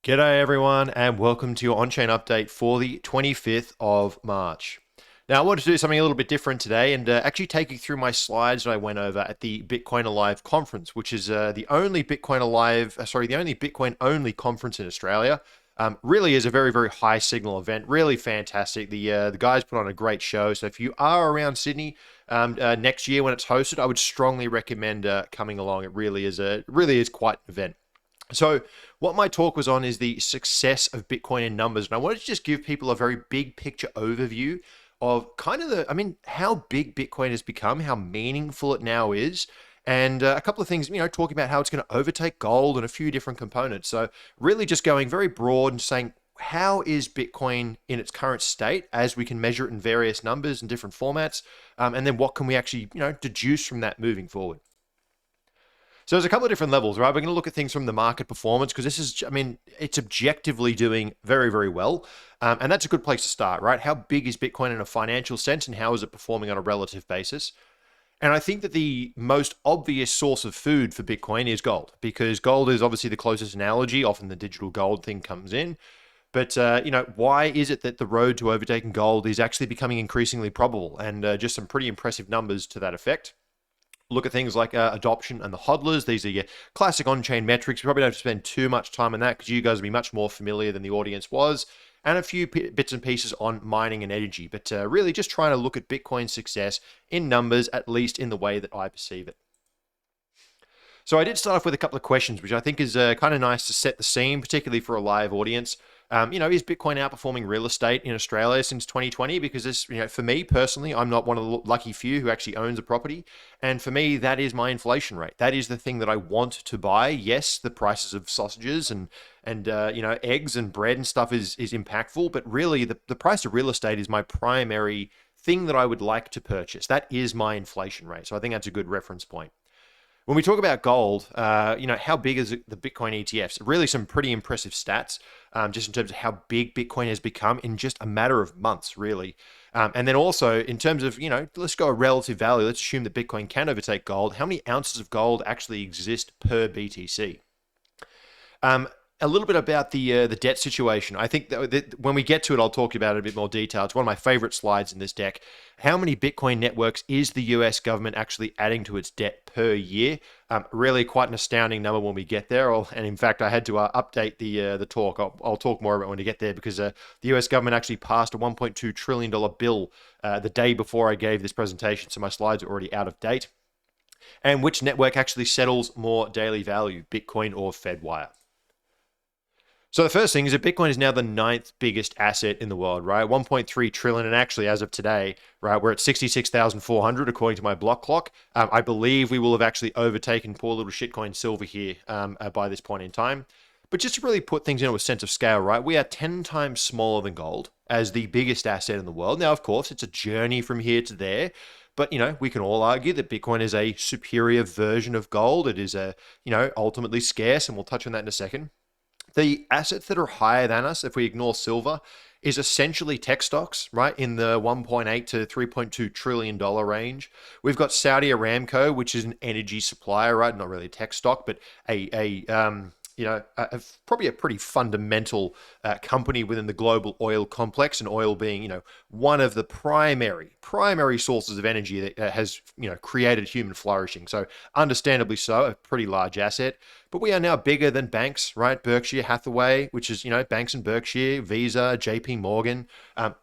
G'day everyone and welcome to your on-chain update for the 25th of March. Now I wanted to do something a little bit different today and actually take you through my slides that I went over at the Bitcoin Alive conference, which is the only the only Bitcoin only conference in Australia. Really is a very, very high signal event, really fantastic. The guys put on a great show. So if you are around Sydney next year when it's hosted, I would strongly recommend coming along. It really is quite an event. So what my talk was on is the success of Bitcoin in numbers. And I wanted to just give people a very big picture overview of kind of how big Bitcoin has become, how meaningful it now is, and a couple of things, talking about how it's going to overtake gold and a few different components. So really just going very broad and saying, how is Bitcoin in its current state as we can measure it in various numbers and different formats? And then what can we actually, deduce from that moving forward? So there's a couple of different levels, right? We're going to look at things from the market performance because it's objectively doing very, very well. And that's a good place to start, right? How big is Bitcoin in a financial sense and how is it performing on a relative basis? And I think that the most obvious source of food for Bitcoin is gold, because gold is obviously the closest analogy. Often the digital gold thing comes in. But, why is it that the road to overtaking gold is actually becoming increasingly probable? And just some pretty impressive numbers to that effect. Look at things like adoption and the HODLers. These are your classic on-chain metrics. We probably don't have to spend too much time on that because you guys will be much more familiar than the audience was. And a few bits and pieces on mining and energy. But really just trying to look at Bitcoin's success in numbers, at least in the way that I perceive it. So I did start off with a couple of questions, which I think is kind of nice to set the scene, particularly for a live audience. Is Bitcoin outperforming real estate in Australia since 2020? Because this, for me personally, I'm not one of the lucky few who actually owns a property. And for me, that is my inflation rate. That is the thing that I want to buy. Yes, the prices of sausages and eggs and bread and stuff is impactful. But really, the price of real estate is my primary thing that I would like to purchase. That is my inflation rate. So I think that's a good reference point. When we talk about gold, how big is the Bitcoin ETFs? Really some pretty impressive stats, just in terms of how big Bitcoin has become in just a matter of months, really. And then also in terms of, let's go a relative value. Let's assume that Bitcoin can overtake gold. How many ounces of gold actually exist per BTC? A little bit about the debt situation. I think that when we get to it, I'll talk about it in a bit more detail. It's one of my favorite slides in this deck. How many Bitcoin networks is the US government actually adding to its debt per year? Really quite an astounding number when we get there. And in fact, I had to update the talk. I'll talk more about it when we get there because the US government actually passed a $1.2 trillion bill the day before I gave this presentation. So my slides are already out of date. And which network actually settles more daily value, Bitcoin or FedWire? So the first thing is that Bitcoin is now the 9th biggest asset in the world, right? 1.3 trillion. And actually, as of today, right, we're at 66,400 according to my block clock. I believe we will have actually overtaken poor little shitcoin silver here by this point in time. But just to really put things into a sense of scale, right, we are 10 times smaller than gold as the biggest asset in the world. Now, of course, it's a journey from here to there. But, we can all argue that Bitcoin is a superior version of gold. It is ultimately scarce, and we'll touch on that in a second. The assets that are higher than us, if we ignore silver, is essentially tech stocks, right, in the 1.8 to 3.2 trillion dollar range. We've got Saudi Aramco, which is an energy supplier, right, not really a tech stock, but probably a pretty fundamental company within the global oil complex, and oil being, one of the primary sources of energy that has, created human flourishing. So understandably so, a pretty large asset. But we are now bigger than banks, right? Berkshire Hathaway, which is, banks and Berkshire, Visa, JP Morgan,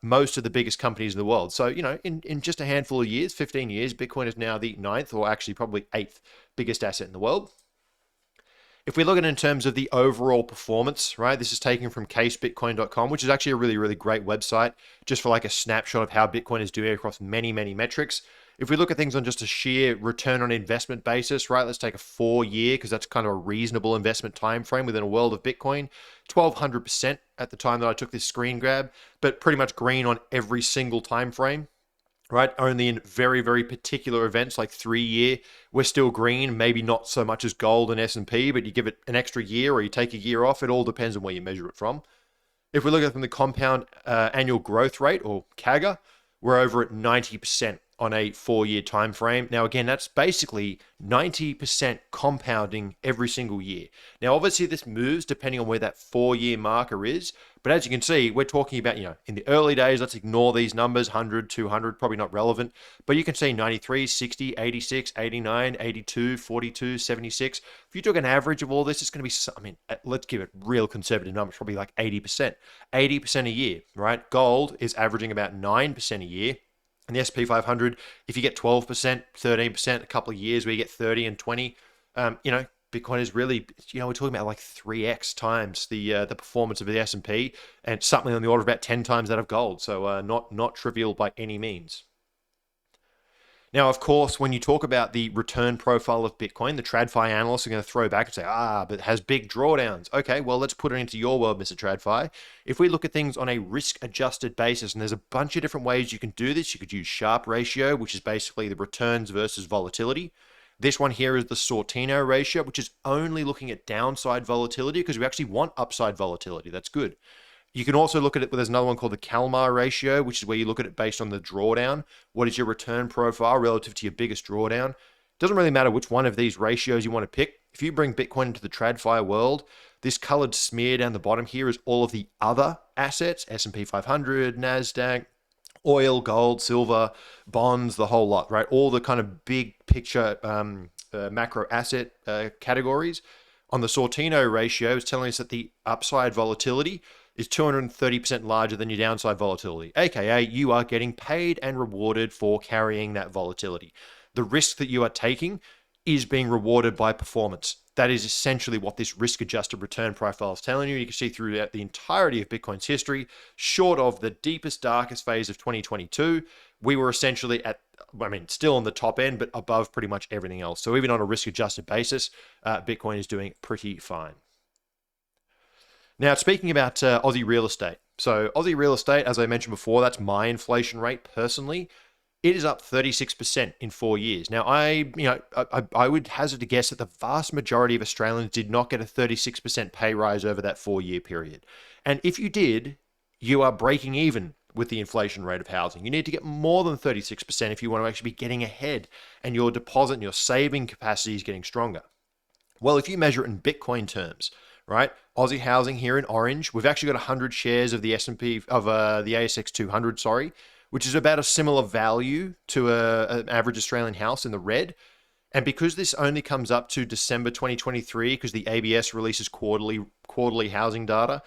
most of the biggest companies in the world. So, in just a handful of years, 15 years, Bitcoin is now the 9th or actually probably 8th biggest asset in the world. If we look at it in terms of the overall performance, right, this is taken from casebitcoin.com, which is actually a really, really great website, just for like a snapshot of how Bitcoin is doing across many, many metrics. If we look at things on just a sheer return on investment basis, right, let's take a 4-year, because that's kind of a reasonable investment time frame within a world of Bitcoin, 1,200% at the time that I took this screen grab, but pretty much green on every single time frame. Right, only in very, very particular events like 3-year, we're still green, maybe not so much as gold and S&P, but you give it an extra year or you take a year off, it all depends on where you measure it from. If we look at it from the compound annual growth rate, or CAGR, we're over at 90% on a 4-year time frame. Now, again, that's basically 90% compounding every single year. Now, obviously, this moves depending on where that 4-year marker is. But as you can see, we're talking about, in the early days, let's ignore these numbers, 100, 200, probably not relevant. But you can see 93, 60, 86, 89, 82, 42, 76. If you took an average of all this, it's going to be, let's give it real conservative numbers, probably like 80%. 80% a year, right? Gold is averaging about 9% a year. And the S&P 500, if you get 12%, 13%, a couple of years where you get 30 and 20, Bitcoin is really, we're talking about like 3x times the performance of the S&P, and something on the order of about 10 times that of gold. So not trivial by any means. Now, of course, when you talk about the return profile of Bitcoin, the TradFi analysts are going to throw back and say, but it has big drawdowns. Okay, well, let's put it into your world, Mr. TradFi. If we look at things on a risk-adjusted basis, and there's a bunch of different ways you can do this. You could use Sharpe ratio, which is basically the returns versus volatility. This one here is the Sortino ratio, which is only looking at downside volatility because we actually want upside volatility. That's good. You can also look at it, there's another one called the Kalmar ratio, which is where you look at it based on the drawdown. What is your return profile relative to your biggest drawdown? Doesn't really matter which one of these ratios you want to pick. If you bring Bitcoin into the TradFi world, this colored smear down the bottom here is all of the other assets, S&P 500, NASDAQ, oil, gold, silver, bonds, the whole lot, right? All the kind of big picture macro asset categories. On the Sortino ratio, it's telling us that the upside volatility is 230% larger than your downside volatility, aka you are getting paid and rewarded for carrying that volatility. The risk that you are taking is being rewarded by performance. That is essentially what this risk-adjusted return profile is telling you. You can see throughout the entirety of Bitcoin's history, short of the deepest, darkest phase of 2022, we were essentially still on the top end, but above pretty much everything else. So even on a risk-adjusted basis, Bitcoin is doing pretty fine. Now, speaking about Aussie real estate. So Aussie real estate, as I mentioned before, that's my inflation rate personally. It is up 36% in 4 years. Now, I would hazard to guess that the vast majority of Australians did not get a 36% pay rise over that 4-year period. And if you did, you are breaking even with the inflation rate of housing. You need to get more than 36% if you want to actually be getting ahead, and your deposit and your saving capacity is getting stronger. Well, if you measure it in Bitcoin terms, right? Aussie housing here in orange, we've actually got 100 shares of the S&P, of the ASX 200, which is about a similar value to an average Australian house in the red. And because this only comes up to December 2023, because the ABS releases quarterly housing data,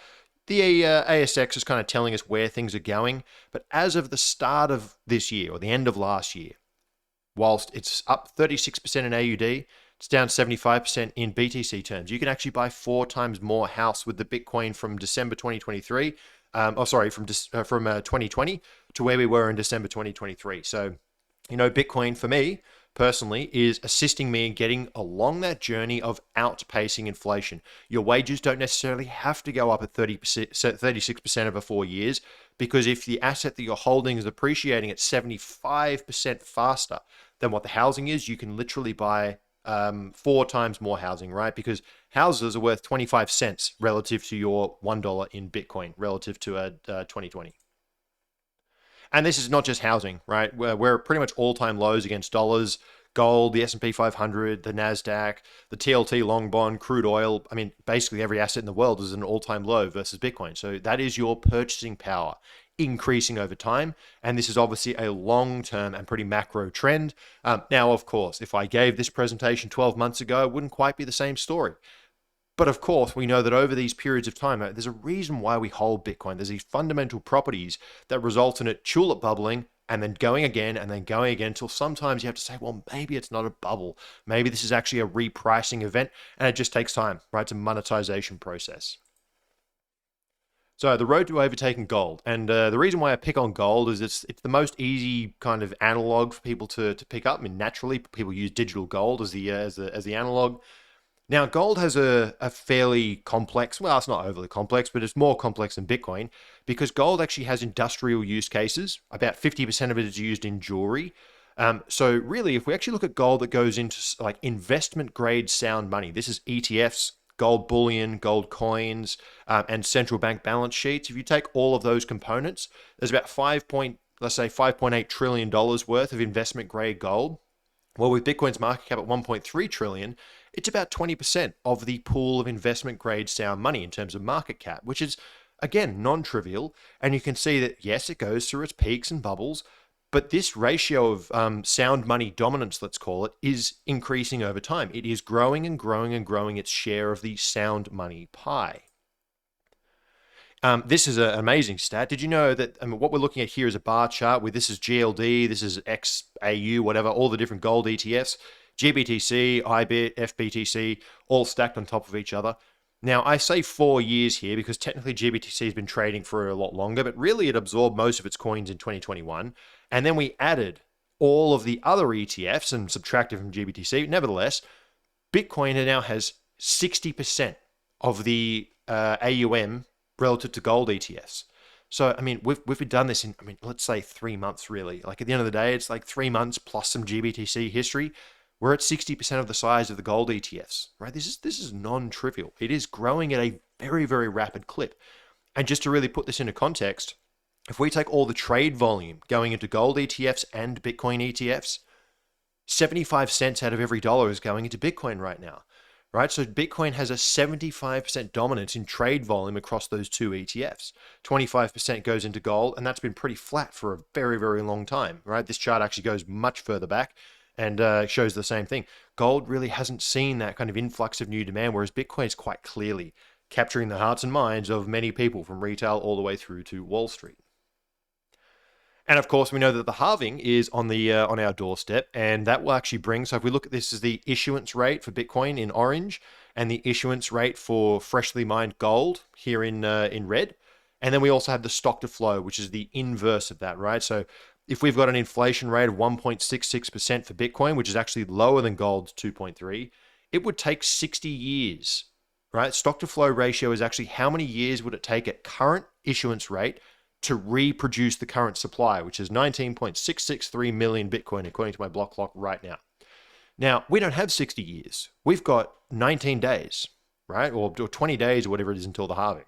the ASX is kind of telling us where things are going. But as of the start of this year, or the end of last year, whilst it's up 36% in AUD, it's down 75% in BTC terms. You can actually buy 4 times more house with the Bitcoin from December 2023. From 2020 to where we were in December 2023. So, Bitcoin for me personally is assisting me in getting along that journey of outpacing inflation. Your wages don't necessarily have to go up at 36% over 4 years, because if the asset that you're holding is appreciating at 75% faster than what the housing is, you can literally buy 4 times more housing, right? Because houses are worth 25 cents relative to your $1 in Bitcoin relative to 2020. And this is not just housing, right? We're pretty much all-time lows against dollars, gold, the S&P 500, the NASDAQ, the TLT long bond, crude oil. Basically every asset in the world is an all-time low versus Bitcoin. So that is your purchasing power increasing over time. And this is obviously a long-term and pretty macro trend. Now, of course, if I gave this presentation 12 months ago, it wouldn't quite be the same story. But of course, we know that over these periods of time, there's a reason why we hold Bitcoin. There's these fundamental properties that result in it tulip bubbling and then going again and then going again until sometimes you have to say, well, maybe it's not a bubble. Maybe this is actually a repricing event, and it just takes time, right? It's a monetization process. So the road to overtaking gold, and the reason why I pick on gold is it's the most easy kind of analog for people to pick up. Naturally, people use digital gold as the analog. Now, gold has a fairly complex, well, it's not overly complex, but it's more complex than Bitcoin, because gold actually has industrial use cases. About 50% of it is used in jewelry. So really, if we actually look at gold that goes into like investment grade sound money, this is ETFs, gold bullion, gold coins, and central bank balance sheets. If you take all of those components, there's about let's say $5.8 trillion worth of investment grade gold. Well, with Bitcoin's market cap at 1.3 trillion, it's about 20% of the pool of investment grade sound money in terms of market cap, which is, again, non-trivial. And you can see that, yes, it goes through its peaks and bubbles, but this ratio of sound money dominance, let's call it, is increasing over time. It is growing and growing and growing its share of the sound money pie. This is an amazing stat. Did you know that what we're looking at here is a bar chart where this is GLD, this is XAU, whatever, all the different gold ETFs, GBTC, IBIT, FBTC, all stacked on top of each other. Now, I say 4 years here because technically GBTC has been trading for a lot longer, but really it absorbed most of its coins in 2021. And then we added all of the other ETFs and subtracted from GBTC. Nevertheless, Bitcoin now has 60% of the AUM relative to gold ETFs. So, I mean, we've done this in, let's say 3 months, really. Like at the end of the day, it's like 3 months plus some GBTC history. We're at 60% of the size of the gold ETFs, right? This is non-trivial. It is growing at a very, very rapid clip. And just to really put this into context, if we take all the trade volume going into gold ETFs and Bitcoin ETFs, 75 cents out of every dollar is going into Bitcoin right now. Right? So Bitcoin has a 75% dominance in trade volume across those two ETFs. 25% goes into gold, and that's been pretty flat for a very, very long time, right? This chart actually goes much further back and shows the same thing. Gold really hasn't seen that kind of influx of new demand, whereas Bitcoin is quite clearly capturing the hearts and minds of many people from retail all the way through to Wall Street. And of course, we know that the halving is on our doorstep, and that will actually bring. So if we look at this as the issuance rate for Bitcoin in orange, and the issuance rate for freshly mined gold here in red, and then we also have the stock to flow, which is the inverse of that, right? So if we've got an inflation rate of 1.66% for Bitcoin, which is actually lower than gold's 2.3, it would take 60 years, right? Stock to flow ratio is actually how many years would it take at current issuance rate to reproduce the current supply, which is 19.663 million Bitcoin, according to my block clock right now. Now, we don't have 60 years. We've got 19 days, right? Or 20 days or whatever it is until the halving.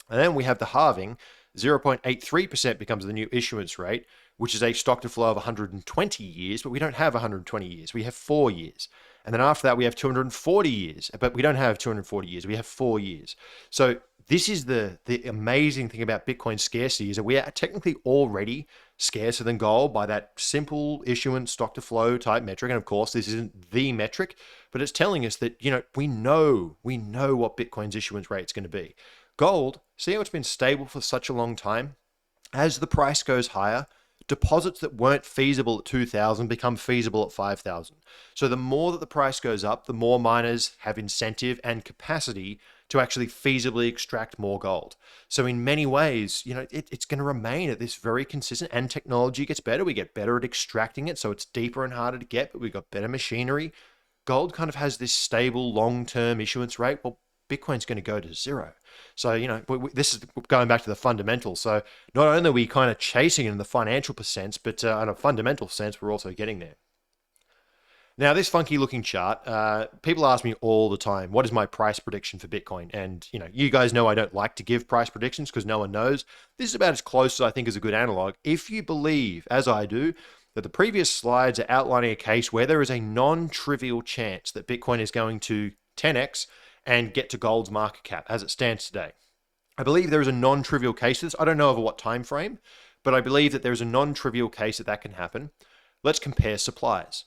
And then we have the halving, 0.83% becomes the new issuance rate, which is a stock to flow of 120 years, but we don't have 120 years. We have 4 years. And then after that, we have 240 years, but we don't have 240 years. We have 4 years. So this is the amazing thing about Bitcoin scarcity is that we are technically already scarcer than gold by that simple issuance stock to flow type metric. And of course, this isn't the metric, but it's telling us that, we know what Bitcoin's issuance rate is going to be. Gold, see how it's been stable for such a long time? As the price goes higher, deposits that weren't feasible at 2,000 become feasible at 5,000. So the more that the price goes up, the more miners have incentive and capacity to actually feasibly extract more gold. So in many ways, it's going to remain at this very consistent, and technology gets better. We get better at extracting it, so it's deeper and harder to get, but we've got better machinery. Gold kind of has this stable long-term issuance rate. Well, Bitcoin's going to go to zero. So, this is going back to the fundamentals. So not only are we kind of chasing it in the financial sense, but in a fundamental sense, we're also getting there. Now, this funky looking chart, people ask me all the time, what is my price prediction for Bitcoin? And, you guys know I don't like to give price predictions because no one knows. This is about as close as I think is a good analog. If you believe, as I do, that the previous slides are outlining a case where there is a non-trivial chance that Bitcoin is going to 10x and get to gold's market cap as it stands today. I believe there is a non-trivial case for this. I don't know over what time frame, but I believe that there is a non-trivial case that can happen. Let's compare supplies.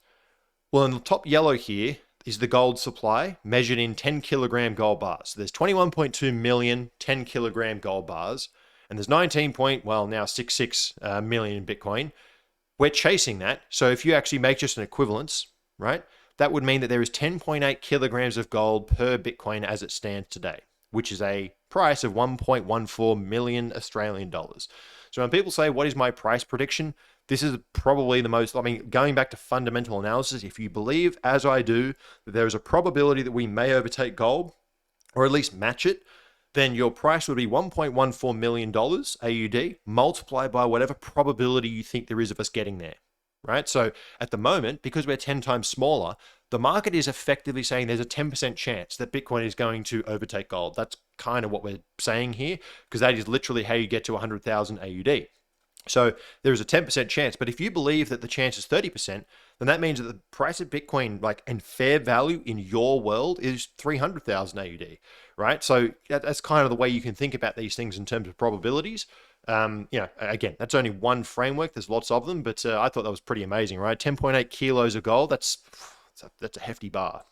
Well, in the top yellow here is the gold supply measured in 10 kilogram gold bars. So there's 21.2 million 10 kilogram gold bars, and there's 19.66 million in Bitcoin. We're chasing that. So if you actually make just an equivalence, right, that would mean that there is 10.8 kilograms of gold per Bitcoin as it stands today, which is a price of 1.14 million Australian dollars. So when people say, what is my price prediction? This is probably the most, going back to fundamental analysis, if you believe, as I do, that there is a probability that we may overtake gold, or at least match it, then your price would be $1.14 million AUD multiplied by whatever probability you think there is of us getting there, right? So at the moment, because we're 10 times smaller, the market is effectively saying there's a 10% chance that Bitcoin is going to overtake gold. That's kind of what we're saying here, because that is literally how you get to 100,000 AUD. So there is a 10% chance. But if you believe that the chance is 30%, then that means that the price of Bitcoin, like, and fair value in your world, is 300,000 AUD, right? So that's kind of the way you can think about these things in terms of probabilities. Again, that's only one framework. There's lots of them, but I thought that was pretty amazing, right? 10.8 kilos of gold. That's a hefty bar.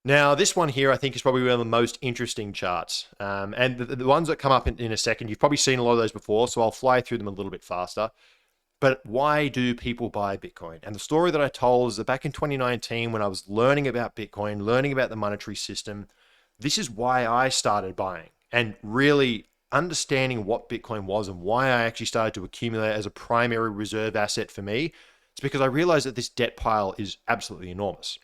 Now, this one here, I think, is probably one of the most interesting charts. And the ones that come up in a second, you've probably seen a lot of those before, so I'll fly through them a little bit faster. But why do people buy Bitcoin? And the story that I told is that back in 2019, when I was learning about Bitcoin, learning about the monetary system, this is why I started buying and really understanding what Bitcoin was and why I actually started to accumulate as a primary reserve asset for me. It's because I realized that this debt pile is absolutely enormous.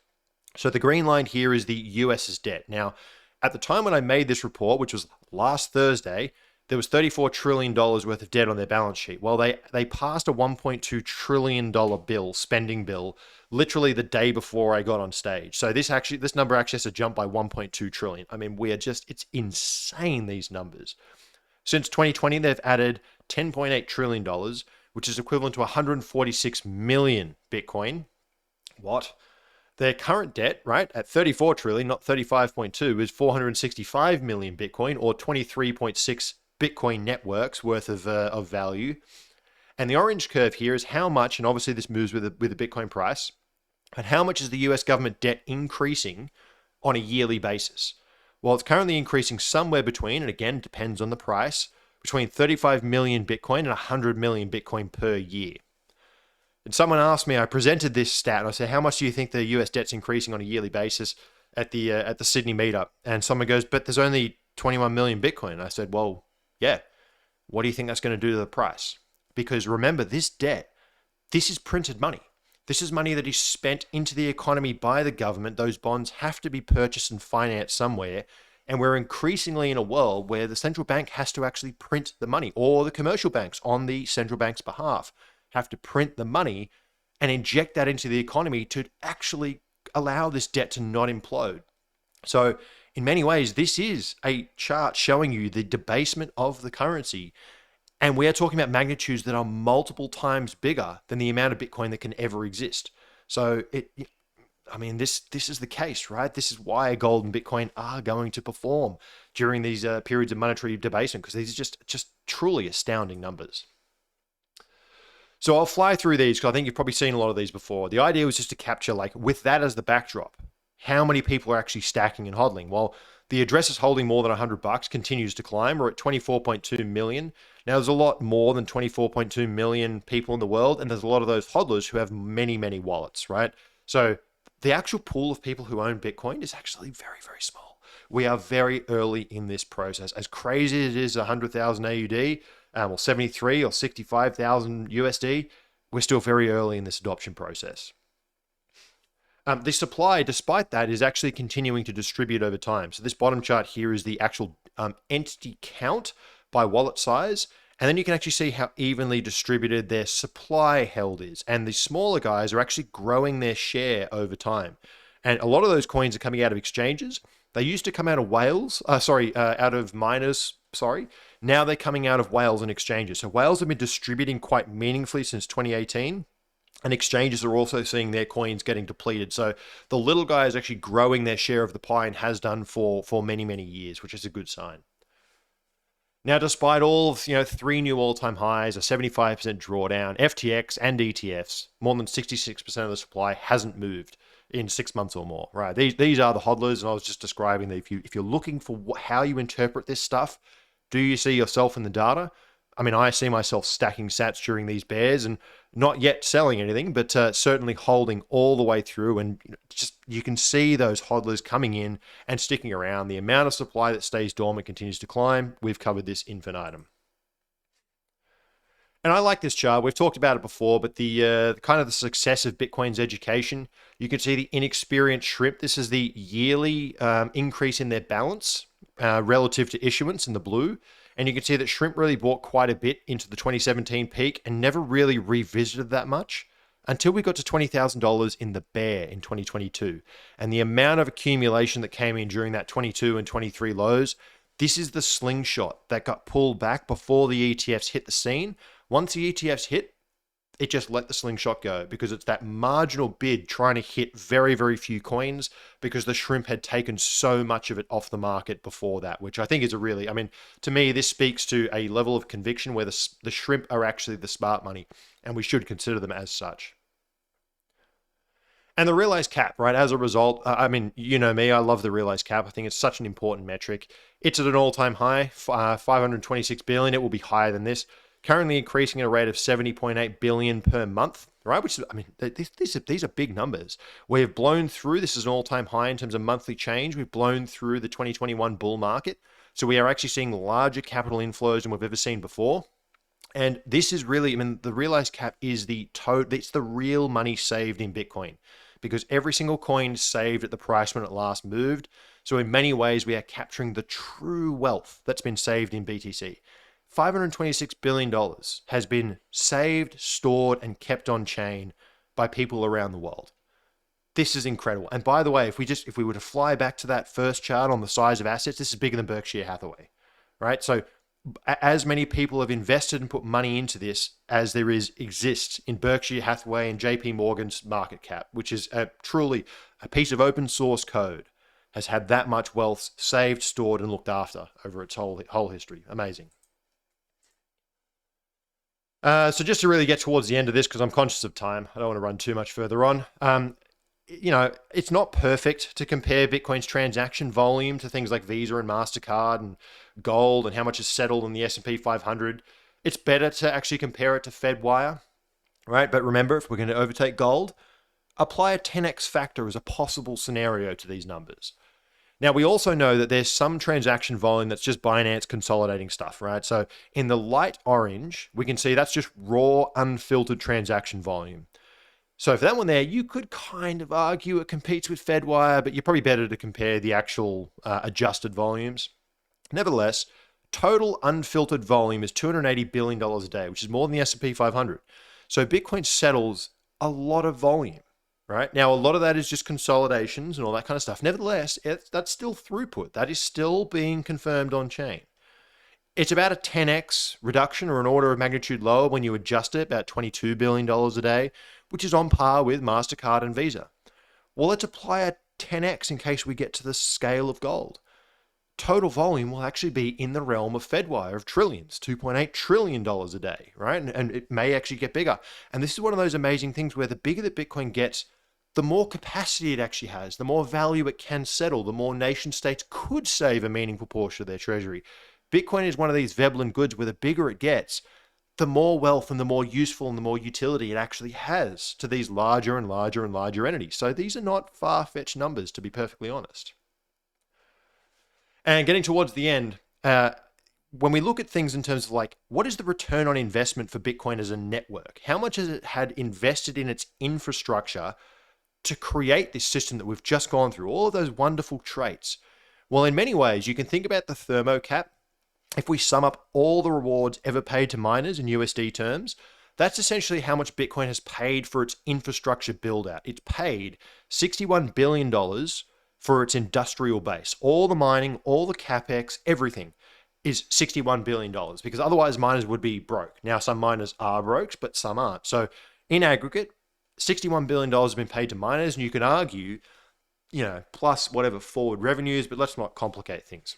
So the green line here is the US's debt. Now, at the time when I made this report, which was last Thursday, there was $34 trillion worth of debt on their balance sheet. Well, they passed a $1.2 trillion spending bill, literally the day before I got on stage. So this number actually has to jump by 1.2 trillion. I mean, it's insane, these numbers. Since 2020, they've added $10.8 trillion, which is equivalent to 146 million Bitcoin. What? Their current debt, right, at 34 trillion, not 35.2, is 465 million Bitcoin, or 23.6 Bitcoin networks worth of value. And the orange curve here is how much, and obviously this moves with the Bitcoin price, and how much is the US government debt increasing on a yearly basis? Well, it's currently increasing somewhere between, and again, it depends on the price, between 35 million Bitcoin and 100 million Bitcoin per year. And someone asked me, I presented this stat, and I said, how much do you think the US debt's increasing on a yearly basis at the Sydney meetup? And someone goes, but there's only 21 million Bitcoin. And I said, well, yeah. What do you think that's going to do to the price? Because remember, this debt, this is printed money. This is money that is spent into the economy by the government. Those bonds have to be purchased and financed somewhere. And we're increasingly in a world where the central bank has to actually print the money, or the commercial banks on the central bank's behalf have to print the money and inject that into the economy to actually allow this debt to not implode. So in many ways, this is a chart showing you the debasement of the currency. And we are talking about magnitudes that are multiple times bigger than the amount of Bitcoin that can ever exist. So this is the case, right? This is why gold and Bitcoin are going to perform during these periods of monetary debasement, because these are just truly astounding numbers. So I'll fly through these because I think you've probably seen a lot of these before. The idea was just to capture, like, with that as the backdrop, how many people are actually stacking and hodling? Well, the addresses holding more than $100 continues to climb. We're at 24.2 million. Now, there's a lot more than 24.2 million people in the world, and there's a lot of those hodlers who have many, many wallets, right? So the actual pool of people who own Bitcoin is actually very, very small. We are very early in this process. As crazy as it is 100,000 AUD, or 73 or 65,000 USD, we're still very early in this adoption process. The supply, despite that, is actually continuing to distribute over time. So this bottom chart here is the actual entity count by wallet size. And then you can actually see how evenly distributed their supply held is. And the smaller guys are actually growing their share over time. And a lot of those coins are coming out of exchanges. They used to come out of out of miners, Now they're coming out of whales and exchanges. So whales have been distributing quite meaningfully since 2018. And exchanges are also seeing their coins getting depleted. So the little guy is actually growing their share of the pie and has done for many, many years, which is a good sign. Now, despite all of 3 new all-time highs, a 75% drawdown, FTX and ETFs, more than 66% of the supply hasn't moved in 6 months or more. Right? These are the hodlers, and I was just describing that if you're looking for how you interpret this stuff, do you see yourself in the data? I mean, I see myself stacking sats during these bears and not yet selling anything, but certainly holding all the way through. And you can see those hodlers coming in and sticking around. The amount of supply that stays dormant continues to climb. We've covered this infinitum. And I like this chart. We've talked about it before, but the kind of the success of Bitcoin's education, you can see the inexperienced shrimp. This is the yearly increase in their balance relative to issuance in the blue. And you can see that shrimp really bought quite a bit into the 2017 peak and never really revisited that much until we got to $20,000 in the bear in 2022. And the amount of accumulation that came in during that 22 and 23 lows, This is the slingshot that got pulled back before the ETFs hit the scene. Once the ETFs hit, it just let the slingshot go because it's that marginal bid trying to hit very, very few coins because the shrimp had taken so much of it off the market before that, which I think is a really, I mean, to me, this speaks to a level of conviction where the shrimp are actually the smart money, and we should consider them as such. And the realized cap, right? As a result, I mean, you know me, I love the realized cap. I think it's such an important metric. It's at an all-time high, 526 billion. It will be higher than this. Currently increasing at a rate of 70.8 billion per month, right? Which is, I mean, these are big numbers. We have blown through, this is an all-time high in terms of monthly change. We've blown through the 2021 bull market. So we are actually seeing larger capital inflows than we've ever seen before. And this is really, I mean, the realized cap is it's the real money saved in Bitcoin because every single coin is saved at the price when it last moved. So in many ways, we are capturing the true wealth that's been saved in BTC. $526 billion has been saved, stored, and kept on chain by people around the world. This is incredible. And by the way, if we were to fly back to that first chart on the size of assets, this is bigger than Berkshire Hathaway, right? So as many people have invested and put money into this as there exists in Berkshire Hathaway and JP Morgan's market cap, which is truly a piece of open source code, has had that much wealth saved, stored, and looked after over its whole history. Amazing. So just to really get towards the end of this, because I'm conscious of time, I don't want to run too much further on. It's not perfect to compare Bitcoin's transaction volume to things like Visa and MasterCard and gold and how much is settled in the S&P 500. It's better to actually compare it to FedWire, right? But remember, if we're going to overtake gold, apply a 10x factor as a possible scenario to these numbers. Now, we also know that there's some transaction volume that's just Binance consolidating stuff, right? So in the light orange, we can see that's just raw, unfiltered transaction volume. So for that one there, you could kind of argue it competes with FedWire, but you're probably better to compare the actual adjusted volumes. Nevertheless, total unfiltered volume is $280 billion a day, which is more than the S&P 500. So Bitcoin settles a lot of volume. Right? Now, a lot of that is just consolidations and all that kind of stuff. Nevertheless, that's still throughput. That is still being confirmed on chain. It's about a 10x reduction or an order of magnitude lower when you adjust it, about $22 billion a day, which is on par with MasterCard and Visa. Well, let's apply a 10x in case we get to the scale of gold. Total volume will actually be in the realm of FedWire of trillions, $2.8 trillion a day, right? And it may actually get bigger. And this is one of those amazing things where the bigger that Bitcoin gets, the more capacity it actually has, the more value it can settle, the more nation states could save a meaningful portion of their treasury. Bitcoin is one of these Veblen goods where the bigger it gets, the more wealth and the more useful and the more utility it actually has to these larger and larger and larger entities. So these are not far-fetched numbers, to be perfectly honest. And getting towards the end, when we look at things in terms of like, what is the return on investment for Bitcoin as a network? How much has it had invested in its infrastructure to create this system that we've just gone through, all of those wonderful traits? Well, in many ways, you can think about the Thermocap. If we sum up all the rewards ever paid to miners in USD terms, that's essentially how much Bitcoin has paid for its infrastructure build out. It's paid $61 billion for its industrial base. All the mining, all the capex, everything is $61 billion because otherwise miners would be broke. Now, some miners are broke, but some aren't. So in aggregate, $61 billion has been paid to miners, and you can argue, plus whatever forward revenues, but let's not complicate things.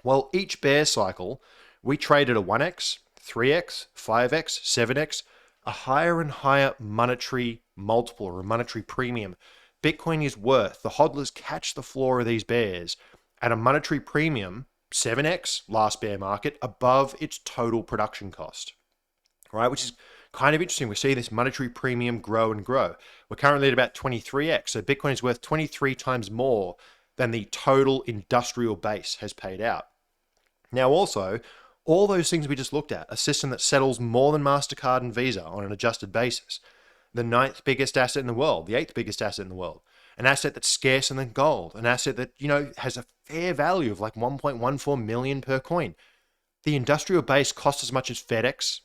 Well, each bear cycle, we traded a 1x, 3x, 5x, 7x, a higher and higher monetary multiple or a monetary premium. Bitcoin is worth, the HODLers catch the floor of these bears at a monetary premium, 7x, last bear market, above its total production cost, right? Which is kind of interesting. We see this monetary premium grow and grow. We're currently at about 23x. So Bitcoin is worth 23 times more than the total industrial base has paid out. Now, also, all those things we just looked at, a system that settles more than MasterCard and Visa on an adjusted basis, the 9th biggest asset in the world, the 8th biggest asset in the world, an asset that's scarcer than gold, an asset that, has a fair value of like 1.14 million per coin. The industrial base costs as much as FedEx,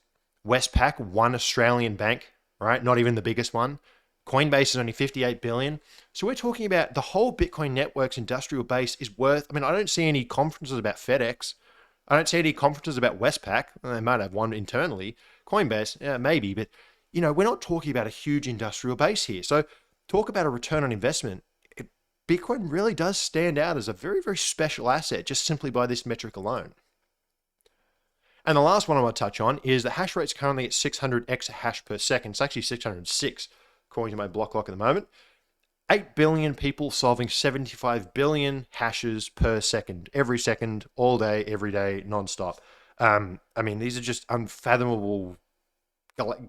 Westpac, one Australian bank, right? Not even the biggest one, Coinbase is only 58 billion. So we're talking about the whole Bitcoin network's industrial base is worth, I mean, I don't see any conferences about FedEx. I don't see any conferences about Westpac. They might have one internally. Coinbase, yeah, maybe, but we're not talking about a huge industrial base here. So talk about a return on investment. Bitcoin really does stand out as a very, very special asset just simply by this metric alone. And the last one I want to touch on is the hash rate's currently at 600 exahash per second. It's actually 606, according to my block clock at the moment. 8 billion people solving 75 billion hashes per second, every second, all day, every day, nonstop. I mean, these are just unfathomable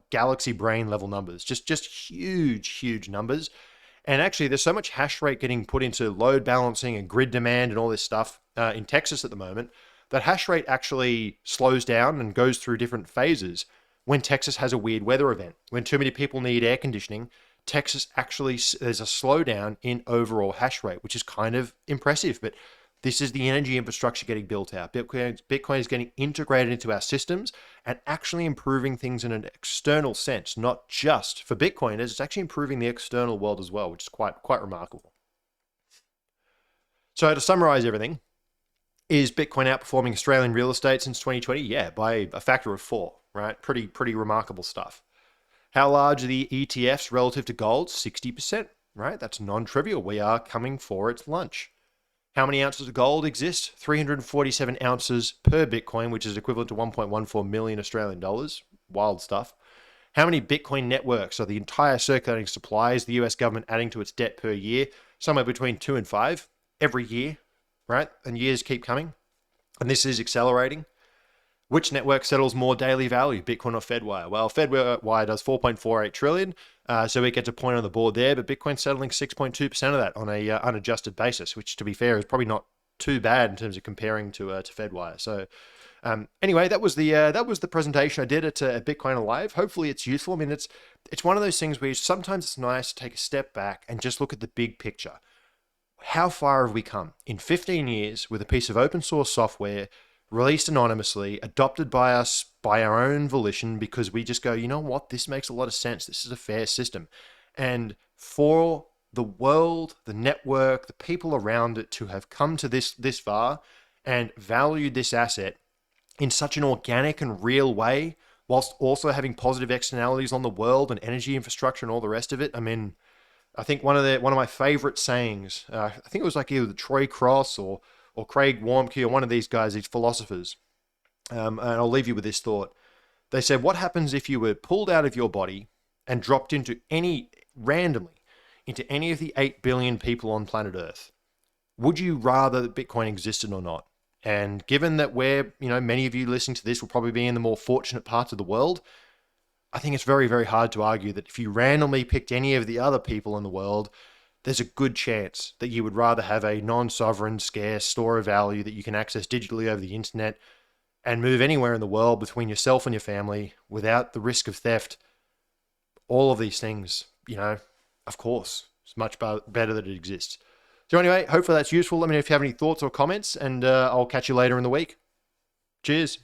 galaxy brain level numbers, just huge, huge numbers. And actually, there's so much hash rate getting put into load balancing and grid demand and all this stuff in Texas at the moment that hash rate actually slows down and goes through different phases when Texas has a weird weather event. When too many people need air conditioning, Texas actually, there's a slowdown in overall hash rate, which is kind of impressive. But this is the energy infrastructure getting built out. Bitcoin is getting integrated into our systems and actually improving things in an external sense, not just for Bitcoiners. It's actually improving the external world as well, which is quite remarkable. So to summarize everything, is Bitcoin outperforming Australian real estate since 2020? Yeah, by a factor of 4, right? Pretty remarkable stuff. How large are the ETFs relative to gold? 60%, right? That's non-trivial. We are coming for its lunch. How many ounces of gold exist? 347 ounces per Bitcoin, which is equivalent to 1.14 million Australian dollars. Wild stuff. How many Bitcoin networks? So the entire circulating supply is the US government adding to its debt per year, somewhere between 2 and 5 every year, right? And years keep coming. And this is accelerating. Which network settles more daily value, Bitcoin or Fedwire? Well, Fedwire does 4.48 trillion, so it gets a point on the board there, but Bitcoin's settling 6.2% of that on a unadjusted basis, which, to be fair, is probably not too bad in terms of comparing to Fedwire. So anyway, that was the presentation I did at Bitcoin Live. Hopefully it's useful. I mean, it's one of those things where sometimes it's nice to take a step back and just look at the big picture. How far have we come? In 15 years, with a piece of open source software released anonymously, adopted by us by our own volition, because we just go, you know what, this makes a lot of sense. This is a fair system. And for the world, the network, the people around it to have come to this far and valued this asset in such an organic and real way, whilst also having positive externalities on the world and energy infrastructure and all the rest of it. I mean, I think one of my favorite sayings, I think it was like either Troy Cross or Craig Warmke, or one of these guys, these philosophers, and I'll leave you with this thought. They said, what happens if you were pulled out of your body and dropped randomly into any of the 8 billion people on planet Earth? Would you rather that Bitcoin existed or not? And given that many of you listening to this will probably be in the more fortunate parts of the world, I think it's very, very hard to argue that if you randomly picked any of the other people in the world, there's a good chance that you would rather have a non-sovereign, scarce store of value that you can access digitally over the internet and move anywhere in the world between yourself and your family without the risk of theft. All of these things, of course, it's much better that it exists. So anyway, hopefully that's useful. Let me know if you have any thoughts or comments, and I'll catch you later in the week. Cheers.